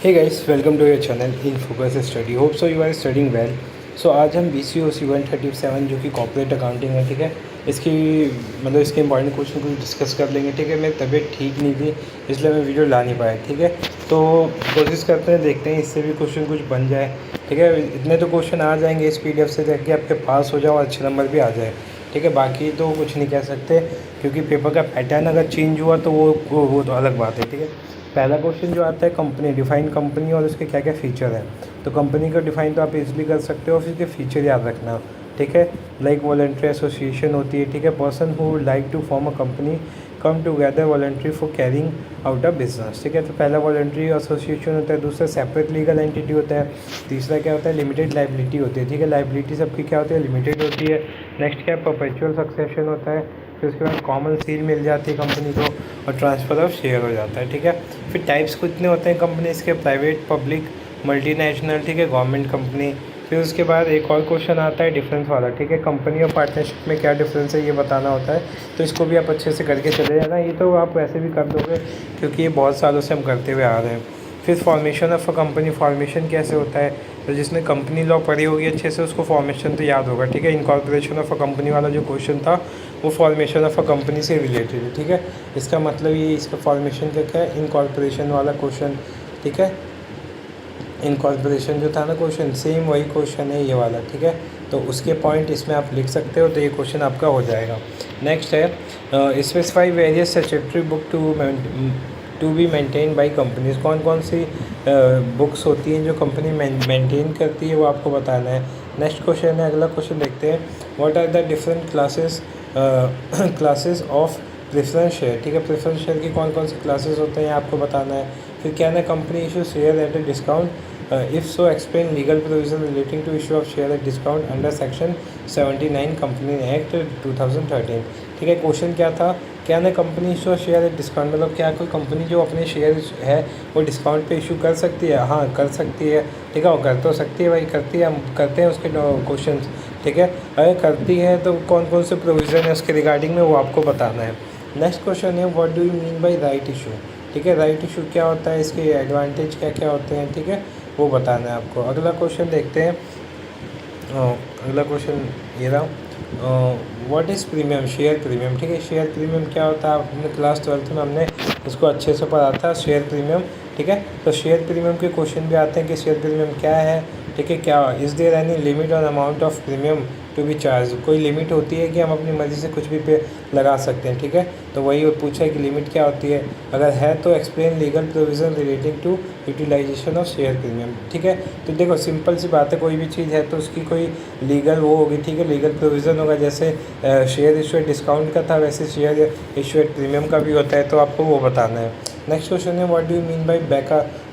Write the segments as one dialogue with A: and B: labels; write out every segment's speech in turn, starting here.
A: Hey guys, welcome to your channel in focus study. Hope so you are studying well. So आज हम BCOC 137 जो कि corporate accounting है, ठीक है, इसकी इसके इंपॉर्टेंट क्वेश्चन को डिस्कस कर लेंगे। ठीक है, मेरी तबीयत ठीक नहीं थी इसलिए मैं वीडियो ला नहीं पाया। ठीक है, तो कोशिश करते हैं, देखते हैं इससे भी क्वेश्चन कुछ बन जाए। ठीक है, इतने तो क्वेश्चन आ जाएंगे इस PDF से देख के आपके पास हो जाओ और अच्छे नंबर भी आ जाए। ठीक है, बाकी तो कुछ नहीं कह सकते क्योंकि पेपर का पैटर्न अगर चेंज हुआ तो वो तो अलग बात है। ठीक है, पहला क्वेश्चन जो आता है कंपनी, डिफाइन कंपनी और उसके क्या क्या फ़ीचर हैं। तो कंपनी का डिफाइन तो आप इजीली कर सकते हो, फिर उसके फीचर याद रखना। ठीक है, लाइक वॉलंटरी एसोसिएशन होती है। ठीक है, person who would like to form a company come together voluntary for carrying out a business. ठीक है, तो पहला वॉलंटरी एसोसिएशन होता है, दूसरा सेपरेट लीगल एंटिटी होता है, तीसरा क्या होता है लिमिटेड लाइबिलिटी होती है। ठीक है, लाइबिलिटी सबकी क्या होती है लिमिटेड होती है। नेक्स्ट क्या है परपेचुअल सक्सेशन होता है, फिर उसके बाद कॉमन सील मिल जाती है कंपनी को और ट्रांसफ़र ऑफ शेयर हो जाता है। ठीक है, फिर टाइप्स कितने होते हैं कंपनीज के, प्राइवेट, पब्लिक, मल्टीनेशनल, ठीक है, गवर्नमेंट कंपनी। फिर उसके बाद एक और क्वेश्चन आता है डिफरेंस वाला। ठीक है, कंपनी और पार्टनरशिप में क्या डिफरेंस है ये बताना होता है, तो इसको भी आप अच्छे से करके चले जाना। ये तो आप वैसे भी कर दोगे क्योंकि ये बहुत सालों से हम करते हुए आ रहे हैं। फिर formation of a company, formation कैसे होता है, तो जिसने कंपनी लॉ पढ़ी होगी अच्छे से उसको फॉर्मेशन तो याद होगा। ठीक है, इनकॉर्पोरेशन ऑफ अ कंपनी वाला जो क्वेश्चन था वो फॉर्मेशन ऑफ अ कंपनी से रिलेटेड है। ठीक है, इसका मतलब ये इसका फॉर्मेशन क्या है इनकॉर्पोरेशन वाला क्वेश्चन। ठीक है, इनकॉर्पोरेशन जो था ना क्वेश्चन, सेम वही क्वेश्चन है ये वाला। ठीक है, तो उसके पॉइंट इसमें आप लिख सकते हो, तो ये क्वेश्चन आपका हो जाएगा। नेक्स्ट है specify various statutory book to be maintain by companies. कौन कौन सी बुक्स होती हैं जो कंपनी मेंटेन करती है वो आपको बताना है। नेक्स्ट क्वेश्चन है, अगला क्वेश्चन देखते हैं, what are the different classes of preference share. ठीक है, प्रेफरेंस शेयर की कौन कौन से क्लासेस होते हैं आपको बताना है। फिर क्या है ना company issue share at a discount, if so explain legal provision relating to issue of share at discount under section 79 company act 2013। ठीक है, क्वेश्चन क्या था, क्या ना company issue share at discount, मतलब क्या कोई कंपनी जो अपने शेयर है वो डिस्काउंट पे इशू कर सकती है। हाँ कर सकती है। ठीक है, वो कर तो सकती है भाई, करती है, हम करते हैं उसके क्वेश्चन। ठीक है, अगर करती है तो कौन कौन से प्रोविज़न है उसके रिगार्डिंग में वो आपको बताना है। नेक्स्ट क्वेश्चन है what do you mean bye right issue. ठीक है, राइट इशू क्या होता है, इसके एडवांटेज क्या क्या होते हैं, ठीक है, वो बताना है आपको। अगला क्वेश्चन देखते हैं, अगला क्वेश्चन ये रहा, what is premium, share premium. ठीक है, शेयर प्रीमियम क्या होता है, अपने क्लास 12th में हमने उसको अच्छे से पढ़ा था शेयर प्रीमियम। ठीक है, तो शेयर प्रीमियम के क्वेश्चन भी आते हैं कि शेयर प्रीमियम क्या है। ठीक है, क्या is there any limit on amount of premium to be charge, कोई लिमिट होती है कि हम अपनी मर्ज़ी से कुछ भी पे लगा सकते हैं। ठीक है, तो वही पूछा है कि लिमिट क्या होती है, अगर है तो explain legal provision relating to utilisation of share premium. ठीक है, तो देखो सिंपल सी बात है, कोई भी चीज़ है तो उसकी कोई लीगल वो होगी। ठीक है, लीगल प्रोविज़न होगा, जैसे शेयर इशू एट डिस्काउंट का था वैसे शेयर इशू एट प्रीमियम का भी होता है, तो आपको वो बताना है। नेक्स्ट क्वेश्चन है what do you mean bye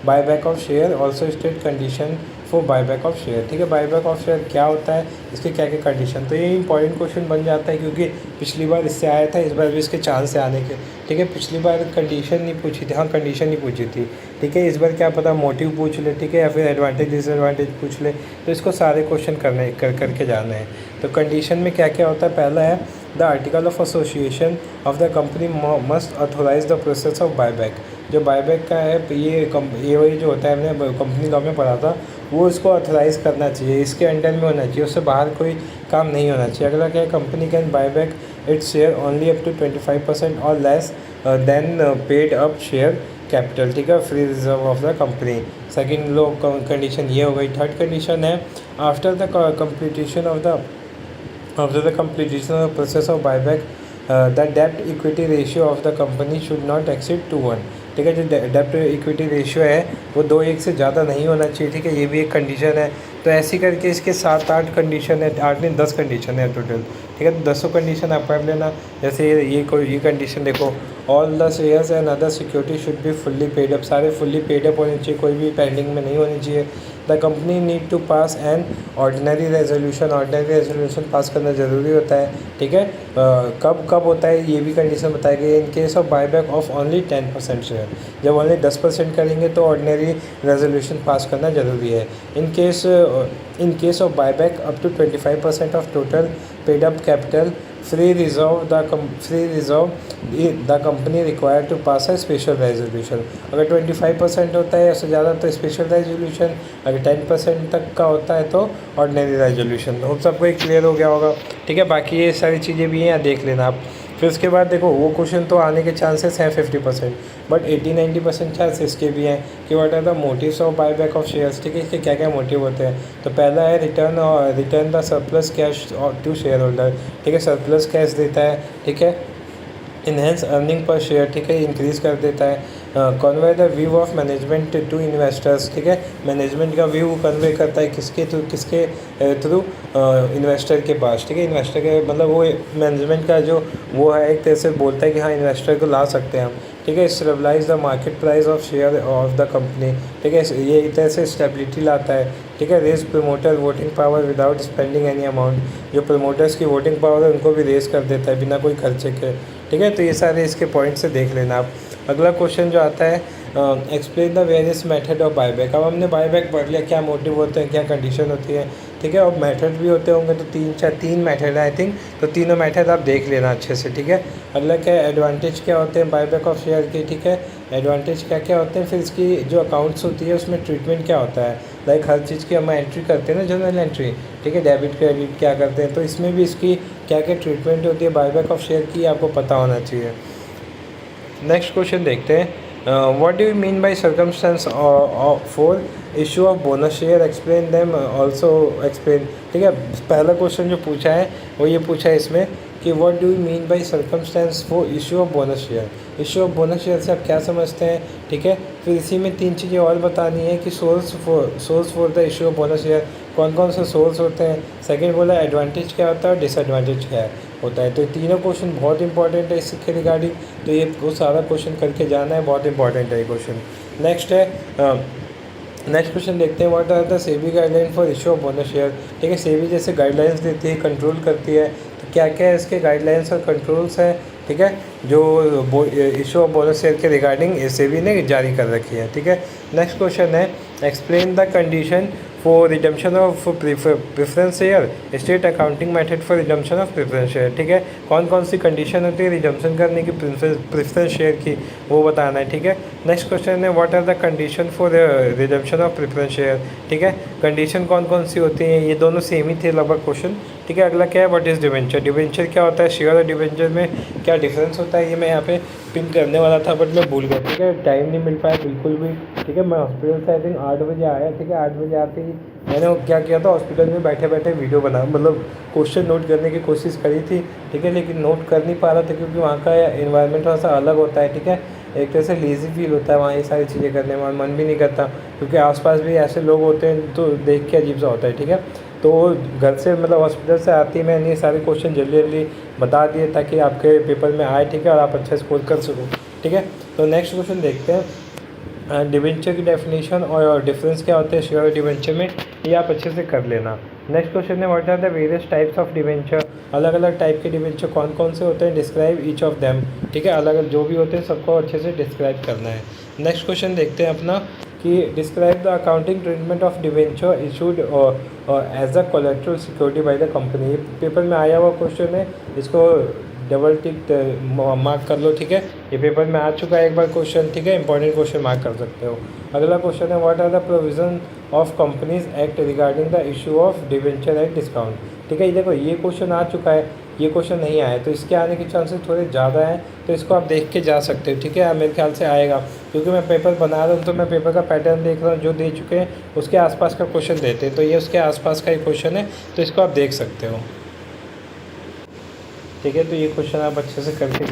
A: buy back of share, also state condition for buyback of share. ठीक है, बायबैक ऑफ शेयर क्या होता है, इसके क्या क्या कंडीशन, तो ये इंपॉर्टेंट क्वेश्चन बन जाता है क्योंकि पिछली बार इससे आया था, इस बार भी इसके चांस है आने के। ठीक है, पिछली बार कंडीशन नहीं पूछी थी, हाँ कंडीशन नहीं पूछी थी। ठीक है, इस बार क्या पता मोटिव पूछ ले, ठीक है, या फिर एडवांटेज डिसएडवांटेज पूछ ले, तो इसको सारे क्वेश्चन करके जाना है। तो कंडीशन में क्या क्या होता है, पहला है the article of association of the company must authorise the process of buyback. जो बायबैक का है ये वही जो होता है हमने कंपनी लॉ में पढ़ा था, वो इसको ऑथराइज़ करना चाहिए, इसके अंडर में होना चाहिए, उससे बाहर कोई काम नहीं होना चाहिए। अगला क्या है, company can buy back its share only up to 25% और less than paid up share capital. ठीक है, free reserve of the company. Second लो कंडीशन ये हो गई। थर्ड कंडीशन है after the completion of the process of buyback the डेब्ट equity ratio of the company should not exceed 2:1। ठीक है, जो डेब्ट इक्विटी रेशियो है वो 2:1 से ज़्यादा नहीं होना चाहिए। ठीक है, ये भी एक कंडीशन है। तो ऐसी करके इसके 7-8 कंडीशन है, 8 नहीं 10 कंडीशन है टोटल। ठीक है, तो 10 कंडीशन आप पढ़ लेना। जैसे ये कंडीशन देखो, all the shares and other security should be fully paid up, सारे फुल्ली पेड अप होने चाहिए, कोई भी पेंडिंग में नहीं होनी चाहिए। The company need to pass an ordinary resolution pass करना ज़रूरी होता है। ठीक है, कब कब होता है ये भी कंडीशन बताई गई है। In case of buyback of only 10% share, जब ओनली 10% करेंगे तो ऑर्डिनरी रेजोल्यूशन पास करना ज़रूरी है। In case of buyback up to 25% of total paid up capital free reserve the company required to pass है स्पेशल रेजोल्यूशन। अगर 25% होता है या उससे ज़्यादा तो स्पेशल रेजोल्यूशन, अगर 10% तक का होता है तो ऑर्डिनरी रेजोल्यूशन। होप सबको एक क्लियर हो गया होगा। ठीक है, बाकी ये सारी चीज़ें भी हैं, यहाँ देख लेना आप। फिर उसके बाद देखो वो क्वेश्चन तो आने के चांसेस हैं 50%, बट 80-90% चांस इसके भी हैं कि what are the motives of buyback of shares. ठीक है, इसके क्या क्या मोटिव होते हैं। तो पहला है return the surplus cash to shareholder. ठीक है, सरप्लस कैश देता है। ठीक है, इन्हेंस अर्निंग पर शेयर। ठीक है, इंक्रीज़ कर देता है। Convey the view of management to investors. ठीक है, मैनेजमेंट का व्यू कन्वे करता है किसके थ्रू इन्वेस्टर के पास। ठीक है, इन्वेस्टर के मतलब वो मैनेजमेंट का जो वो है एक तरह से बोलता है कि हाँ इन्वेस्टर को ला सकते हैं हम। ठीक है, stabilise the market price of share of the company. ठीक है, ये एक तरह से स्टेबिलिटी लाता है। ठीक है, raise promoter voting power without spending any amount. जो प्रमोटर्स की वोटिंग पावर है उनको भी रेज कर देता है बिना कोई खर्चे के। ठीक है, तो ये सारे इसके पॉइंट से देख लेना आप। अगला क्वेश्चन जो आता है explain the various method of buyback. अब हमने बायबैक पढ़ लिया, क्या मोटिव होते हैं, क्या कंडीशन होती है। ठीक है, और मेथड भी होते होंगे तो तीन मेथड है आई थिंक, तो तीनों मेथड आप देख लेना अच्छे से। ठीक है, अगला क्या है एडवांटेज क्या होते हैं बायबैक ऑफ शेयर के। ठीक है, एडवांटेज क्या क्या होते हैं, फिर इसकी जो अकाउंट्स होती है उसमें ट्रीटमेंट क्या होता है। लाइक हर चीज़ की हम एंट्री करते हैं ना, जनरल एंट्री। ठीक है, डेबिट क्रेडिट क्या करते हैं, तो इसमें भी इसकी क्या क्या ट्रीटमेंट होती है बायबैक ऑफ शेयर की, आपको पता होना चाहिए। नेक्स्ट क्वेश्चन देखते हैं, what do you mean bye circumstance for issue of bonus share, explain them also explain. ठीक है, पहला क्वेश्चन जो पूछा है वो ये पूछा है इसमें कि what do you mean bye circumstance for issue of bonus share. Issue of bonus share से आप क्या समझते हैं। ठीक है, फिर इसी में तीन चीज़ें और बतानी है कि source for the issue of bonus share, कौन कौन से सोर्स होते हैं। सेकंड बोला एडवांटेज क्या होता है और डिसएडवांटेज क्या होता है। तो तीनों क्वेश्चन बहुत इंपॉर्टेंट है इसके रिगार्डिंग, तो ये वो सारा क्वेश्चन करके जाना है, बहुत इंपॉर्टेंट है ये क्वेश्चन। नेक्स्ट है नेक्स्ट क्वेश्चन देखते हैं, what are the SEBI guideline for issue of bonus share. ठीक है, सेबी जैसे गाइडलाइंस देती है, कंट्रोल करती है, तो क्या क्या है इसके गाइडलाइंस और कंट्रोल्स हैं। ठीक है, जो इशू ऑफ बोनस शेयर के रिगार्डिंग सेबी ने जारी कर रखी है। ठीक है, नेक्स्ट क्वेश्चन है explain the condition for redemption of preference share, state accounting method for redemption of preference share. ठीक है, कौन कौन सी कंडीशन होती है रिडम्पशन करने की प्रेफरेंस शेयर की, वो बताना है। ठीक है, नेक्स्ट क्वेश्चन है what are the condition for redemption of preference share. ठीक है, कंडीशन कौन कौन सी होती हैं, ये दोनों सेम ही थे लगभग क्वेश्चन। ठीक है, अगला क्या है व्हाट इज़ डिवेंचर। डिवेंचर क्या होता है, शेयर और डिवेंचर में क्या डिफरेंस होता है, ये मैं यहाँ पे पिन करने वाला था बट मैं भूल गया। ठीक है, टाइम नहीं मिल पाया बिल्कुल भी। ठीक है, मैं हॉस्पिटल से आई थिंक 8 बजे आया। ठीक है, 8 बजे आते ही मैंने क्या किया था, हॉस्पिटल में बैठे बैठे वीडियो बना, मतलब क्वेश्चन नोट करने की कोशिश करी थी। ठीक है, लेकिन नोट कर नहीं पा रहा था क्योंकि वहाँ का इन्वायरमेंट थोड़ा सा अलग होता है। ठीक है, एक तरह से लेज़ी फील होता है वहाँ ये सारी चीज़ें करने में, मन भी नहीं करता क्योंकि आसपास भी ऐसे लोग होते हैं तो देख के अजीब सा होता है। ठीक है, तो घर से मतलब हॉस्पिटल से आते ही मैंने ये सारे क्वेश्चन जल्दी जल्दी बता दिए ताकि आपके पेपर में आए। ठीक है, और आप अच्छा स्कोर कर सको। ठीक है, तो नेक्स्ट क्वेश्चन देखते हैं, डिवेंचर की डेफिनेशन और डिफरेंस क्या होते हैं शेयर और डिवेंचर में, ये आप अच्छे से कर लेना। नेक्स्ट क्वेश्चन है what are the various types of debenture, अलग अलग टाइप के डिवेंचर कौन कौन से होते हैं, डिस्क्राइब ईच ऑफ देम। ठीक है, अलग अलग जो भी होते हैं सबको अच्छे से डिस्क्राइब करना है। नेक्स्ट क्वेश्चन देखते हैं अपना कि describe the accounting treatment of debenture issued as a collateral security by the company. ये पेपर में आया हुआ क्वेश्चन है, इसको डबल टिक मार्क कर लो। ठीक है, ये पेपर में आ चुका है एक बार क्वेश्चन। ठीक है, इंपॉर्टेंट क्वेश्चन मार्क कर सकते हो। अगला क्वेश्चन है what are the provision of companies act regarding the issue of debenture at discount. ठीक है, ये देखो ये क्वेश्चन आ चुका है, ये क्वेश्चन नहीं आया तो इसके आने के चांसेस थोड़े ज़्यादा हैं, तो इसको आप देख के जा सकते हो। ठीक है, मेरे ख्याल से आएगा क्योंकि मैं पेपर बना रहा हूँ तो मैं पेपर का पैटर्न देख रहा हूँ, जो दे चुके हैं उसके आसपास का क्वेश्चन देते हैं, तो ये उसके आसपास का ही क्वेश्चन है, तो इसको आप देख सकते हो। ठीक है, तो ये क्वेश्चन आप अच्छे से करके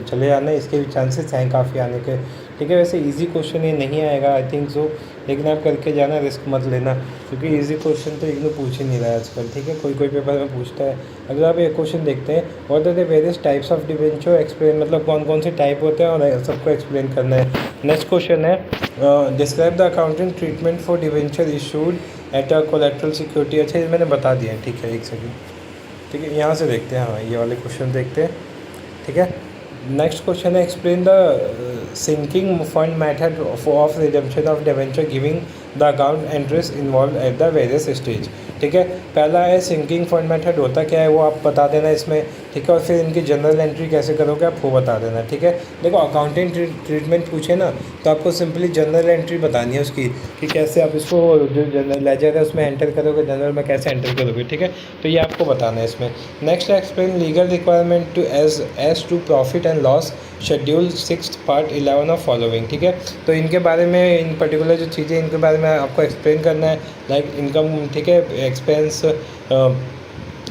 A: चले जाना, इसके भी चांसेस हैं काफ़ी आने के। ठीक है, वैसे इजी क्वेश्चन ये नहीं आएगा आई थिंक सो, लेकिन आप करके जाना, रिस्क मत लेना क्योंकि इजी क्वेश्चन तो इग्नू पूछ ही नहीं रहा है आजकल। ठीक है, कोई कोई पेपर में पूछता है। अगर आप एक क्वेश्चन देखते हैं what are the various types of debenture, explain, मतलब कौन कौन से टाइप होते हैं और सबको एक्सप्लेन करना है। नेक्स्ट क्वेश्चन है describe the accounting treatment for debenture issued at a collateral security. अच्छा, ये मैंने बता दिया है। ठीक है, एक सेकेंड। ठीक है, यहाँ से देखते हैं, हाँ ये वाले क्वेश्चन देखते हैं। ठीक है, नेक्स्ट क्वेश्चन है explain the sinking fund method of redemption of debenture giving the account entries involve at the various stage. ठीक है। पहला है सिंकिंग फंड मेथड होता क्या है वो आप बता देना इसमें, ठीक है। और फिर इनकी जनरल एंट्री कैसे करोगे आप वो बता देना, ठीक है। देखो अकाउंटिंग ट्रीटमेंट पूछे ना तो आपको सिंपली जनरल एंट्री बतानी है उसकी कि कैसे आप इसको जो जनरल लेजर है उसमें एंटर करोगे, जनरल में कैसे एंटर करोगे, ठीक है। तो ये आपको बताना है इसमें। Next explain legal requirement to as to profit and loss schedule 6 part 11 of following, ठीक है। तो इनके बारे में इन पर्टिकुलर जो चीज़ें इनके बारे में आपको एक्सप्लेन करना है, लाइक इनकम, ठीक है, एक्सपेंस,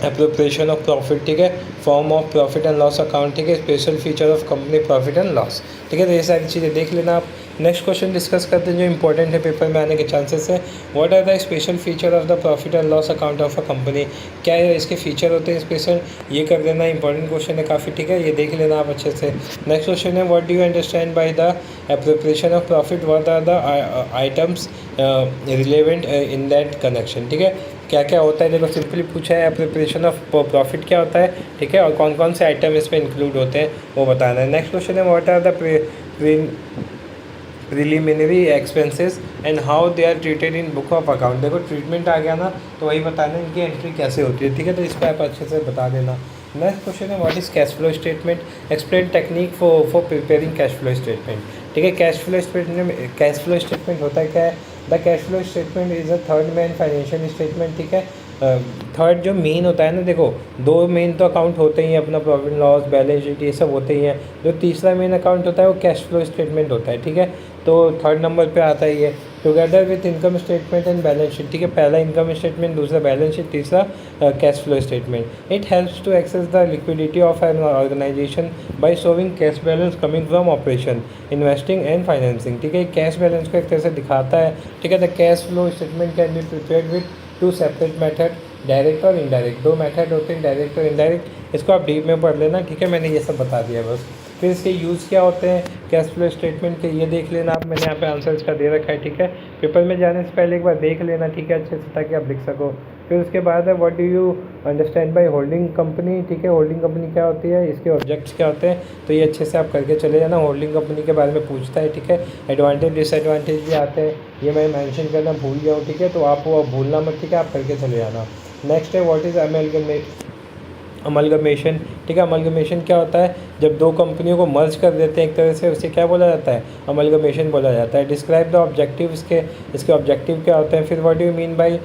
A: एप्रोप्रिएशन ऑफ प्रॉफिट, ठीक है, form of profit and loss account, ठीक है, special feature of company profit and loss, ठीक है। तो ये सारी चीज़ें देख लेना आप। नेक्स्ट क्वेश्चन डिस्कस करते हैं जो इंपॉर्टेंट है, पेपर में आने के चांसेस है। What are the special feature of the profit and loss account of a company, क्या है इसके फीचर होते हैं स्पेशल, ये कर देना। इंपॉर्टेंट क्वेश्चन है काफ़ी, ठीक है, ये देख लेना आप अच्छे से। नेक्स्ट क्वेश्चन है what do you understand by the appropriation of profit, what are the items relevant in that connection, ठीक है। क्या क्या होता है, देखो सिंपली पूछा है एप्रोप्रिएशन ऑफ प्रॉफिट क्या होता है, ठीक है, और कौन कौन से आइटम इसमें इंक्लूड होते हैं वो बताना है। नेक्स्ट क्वेश्चन है what are the preliminary expenses and how they are treated in book of account. देखो ट्रीटमेंट आ गया ना तो वही बताना इनकी एंट्री कैसे होती है, ठीक है। तो इसको आप अच्छे से बता देना। नेक्स्ट क्वेश्चन है what is cash flow statement, explain technique for preparing cash flow statement, ठीक है। कैश फ्लो स्टेटमेंट होता है क्या है, the cash flow statement is a third main financial statement, ठीक है। थर्ड जो मेन होता है ना, देखो दो मेन तो अकाउंट होते ही हैं, अपना प्रॉफिट लॉस, बैलेंस शीट, ये सब होते ही हैं। जो तीसरा मेन अकाउंट होता है वो कैश फ्लो स्टेटमेंट होता है, ठीक है। तो थर्ड नंबर पे आता है ये, together with income statement and balance sheet, ठीक है। पहला इनकम स्टेटमेंट, दूसरा बैलेंस शीट, तीसरा cash flow statement. It helps to access the liquidity of an organisation by showing cash balance coming from operation, investing and financing, ठीक है। Cash balance को एक तरह से दिखाता है, ठीक है। The cash flow statement can be prepared with to separate method, direct और इनडायरेक्ट, दो मेथड होते हैं डायरेक्ट और इनडायरेक्ट। इसको आप डीप में पढ़ लेना, ठीक है, मैंने ये सब बता दिया बस। फिर इसके यूज़ क्या होते हैं कैश फ्लो स्टेटमेंट के, ये देख लेना आप, मैंने यहाँ पे आंसर इसका दे रखा है, ठीक है। पेपर में जाने से पहले एक बार देख लेना, ठीक है, अच्छे से, ताकि आप लिख सको। फिर उसके बाद है what do you understand by holding company, ठीक है। होल्डिंग कंपनी क्या होती है, इसके ऑब्जेक्ट्स क्या होते हैं, तो ये अच्छे से आप करके चले जाना। होल्डिंग कंपनी के बारे में पूछता है, ठीक है। एडवांटेज डिसएडवांटेज भी आते हैं, ये मैं मेंशन करना भूल गया हूँ, ठीक है। तो आप वो भूलना मत, ठीक है, आप करके चले जाना। नेक्स्ट है व्हाट इज़ अमलगमेशन, ठीक है। अमलगमेशन क्या होता है, जब दो कंपनियों को मर्ज कर देते हैं एक तरह से, उसे क्या बोला जाता है, अमलगमेशन बोला जाता है। डिस्क्राइब द ऑब्जेक्टिव, इसके ऑब्जेक्टिव क्या होते हैं। फिर what do you mean by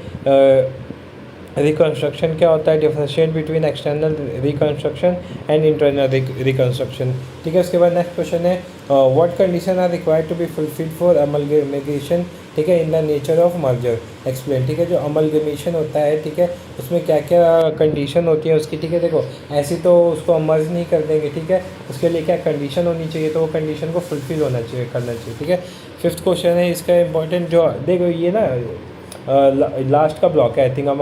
A: reconstruction क्या होता है, differentiate between external reconstruction and internal reconstruction, ठीक है। उसके बाद नेक्स्ट क्वेश्चन है what condition are required to be fulfilled for amalgamation, ठीक है, in the nature of merger explain, ठीक है। जो अमलगमेशन होता है, ठीक है, उसमें क्या क्या कंडीशन होती है उसकी, ठीक है। देखो ऐसी तो उसको हम मर्ज नहीं कर देंगे, ठीक है, उसके लिए क्या कंडीशन होनी चाहिए, तो वो कंडीशन को फुलफिल होना चाहिए, करना चाहिए, ठीक है। फिफ्थ क्वेश्चन है इसका इंपॉर्टेंट, जो देखो ये ना लास्ट का ब्लॉक है, आई थिंक हम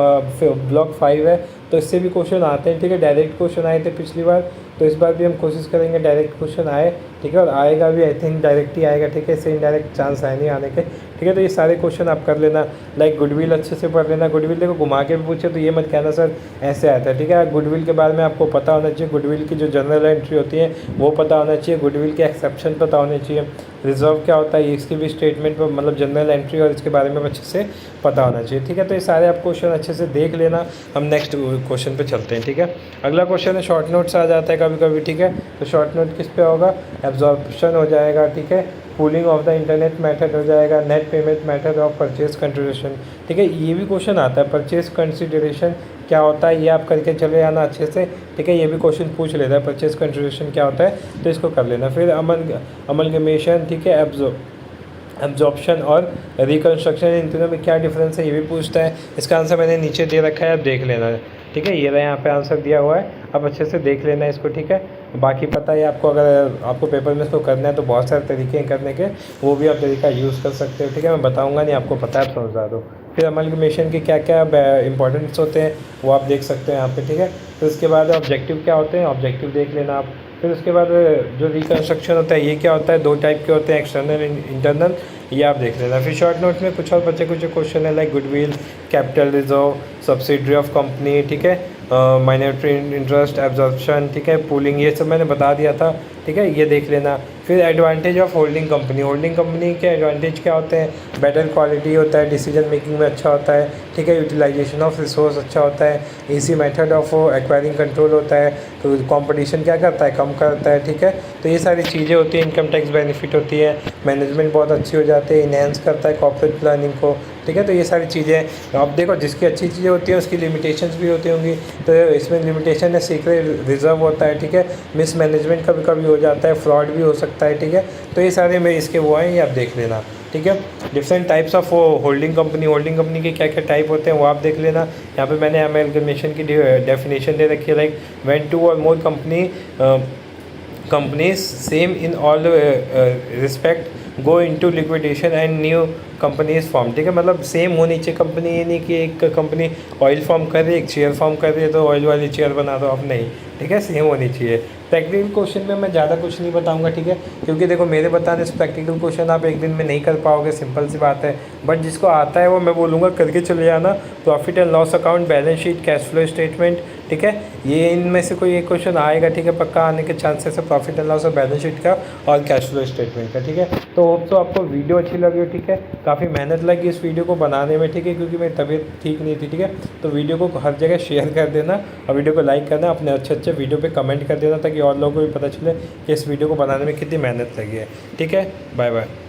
A: ब्लॉक 5 है, तो इससे भी क्वेश्चन आते हैं, ठीक है। डायरेक्ट क्वेश्चन आए थे पिछली बार, तो इस बार भी हम कोशिश करेंगे डायरेक्ट क्वेश्चन आए, ठीक है, और आएगा भी, आई थिंक डायरेक्ट ही आएगा, ठीक है। इससे इनडायरेक्ट चांस है नहीं आने के, ठीक है। तो ये सारे क्वेश्चन आप कर लेना, लाइक गुडविल अच्छे से पढ़ लेना। गुडविल देखो घुमा के भी पूछे तो ये मत कहना सर ऐसे आता है, ठीक है। गुडविल के बारे में आपको पता होना चाहिए, गुडविल की जो जनरल एंट्री होती है वो पता होना चाहिए, गुडविल के एक्सेप्शन पता होने चाहिए, रिजर्व क्या होता है इसकी भी स्टेटमेंट पर, मतलब जनरल एंट्री और इसके बारे में अच्छे से पता होना चाहिए, ठीक है। तो ये सारे आप क्वेश्चन अच्छे से देख लेना। हम नेक्स्ट क्वेश्चन पे चलते हैं, ठीक है। अगला क्वेश्चन है शॉर्ट नोट्स आ जाता है कभी कभी, ठीक है। तो शॉर्ट नोट किस पे होगा, एब्जॉर्प्शन हो जाएगा, ठीक है, cooling of the internet method हो जाएगा, net payment method of purchase consideration, ठीक है। ये भी क्वेश्चन आता है, परचेज कंसिडरेशन क्या होता है, ये आप करके चले जाना अच्छे से, ठीक है। ये भी क्वेश्चन पूछ लेता है परचेज कंसिडरेशन क्या होता है, तो इसको कर लेना। फिर अमलगमेशन, ठीक है, एब्जॉर्प्शन और रिकन्स्ट्रक्शन, इन तीनों में क्या डिफरेंस है ये भी पूछता है। इसका आंसर मैंने नीचे दे रखा है, आप देख लेना, ठीक है। ये रहा यहाँ पे आंसर दिया हुआ है, आप अच्छे से देख लेना इसको, ठीक है। बाकी पता है आपको, अगर आपको पेपर में इसको करना है तो बहुत सारे तरीके हैं करने के, वो भी आप तरीका यूज़ कर सकते हो, ठीक है। मैं बताऊँगा नहीं, आपको पता है, समझा दो। फिर अमलगमेशन के क्या क्या इंपॉर्टेंट्स होते हैं वो आप देख सकते हैं यहाँ पे, ठीक है। फिर उसके बाद ऑब्जेक्टिव क्या होते हैं, ऑब्जेक्टिव देख लेना आप। फिर उसके बाद जो रिकन्स्ट्रक्शन होता है ये क्या होता है, दो टाइप के होते हैं, एक्सटर्नल इंटरनल, ये आप देख लेना। फिर शॉर्ट नोट में कुछ और बच्चे कुछ क्वेश्चन है, like goodwill, capital reserve, subsidiary of company, ठीक है, माइनॉरिटी इंटरेस्ट, एब्जॉर्प्शन, ठीक है, पूलिंग, ये सब मैंने बता दिया था, ठीक है, ये देख लेना। फिर advantage of holding company, holding company के एडवांटेज क्या होते हैं? बेटर क्वालिटी होता है, डिसीजन मेकिंग में अच्छा होता है, ठीक है, यूटिलाइजेशन ऑफ रिसोर्स अच्छा होता है, easy method of acquiring control होता है, तो कंपटीशन क्या करता है? कम करता है, ठीक है। तो ये सारी चीज़ें होती हैं, इनकम टैक्स बेनिफिट होती है, मैनेजमेंट बहुत अच्छी हो जाती है, इनहेंस करता है कॉर्पोरेट प्लानिंग को, ठीक है। तो ये सारी चीज़ें अब देखो, जिसकी अच्छी चीज़ें होती हैं उसकी लिमिटेशंस भी होती होंगी, तो इसमें लिमिटेशन है, सीक्रेट रिजर्व होता है, ठीक है, मिस मैनेजमेंट कभी कभी हो जाता है, फ्रॉड भी हो सकता है, ठीक है। तो ये सारे में इसके वो हैं, ये आप देख लेना, ठीक है। Different types of holding company के क्या क्या टाइप होते हैं वो आप देख लेना। यहाँ पे मैंने एमएलगमेशन की डेफिनेशन दे रखी है, लाइक व्हेन टू और मोर companies same in all respect go into liquidation and new companies form, ठीक है, मतलब सेम होनी चाहिए कंपनी, ये नहीं कि एक कंपनी ऑयल फॉर्म कर रही है, एक चेयर फॉर्म कर रही है तो ऑयल वाली चेयर बना दो, अब नहीं, ठीक है, सेम होनी चाहिए। प्रैक्टिकल क्वेश्चन में मैं ज़्यादा कुछ नहीं बताऊंगा, ठीक है, क्योंकि देखो मेरे बताने से प्रैक्टिकल क्वेश्चन आप एक दिन में नहीं कर पाओगे, सिंपल सी बात है, बट जिसको आता है वो मैं बोलूँगा करके चले जाना। Profit and loss account, balance sheet, cash flow statement, ठीक है, ये इनमें से कोई एक क्वेश्चन आएगा, ठीक है, पक्का आने के चांसेस है, प्रॉफिट एंड लॉस और बैलेंस शीट का और कैश फ्लो स्टेटमेंट का, ठीक है। तो होप तो आपको वीडियो अच्छी लगी हो, ठीक है, काफ़ी मेहनत लगी इस वीडियो को बनाने में, ठीक है, क्योंकि मेरी तबीयत ठीक नहीं थी, ठीक है। तो वीडियो को हर जगह शेयर कर देना और वीडियो को लाइक करना, अपने अच्छे अच्छे वीडियो पे कमेंट कर देना ताकि और लोगों को भी पता चले कि इस वीडियो को बनाने में कितनी मेहनत लगी है, ठीक है। Bye bye.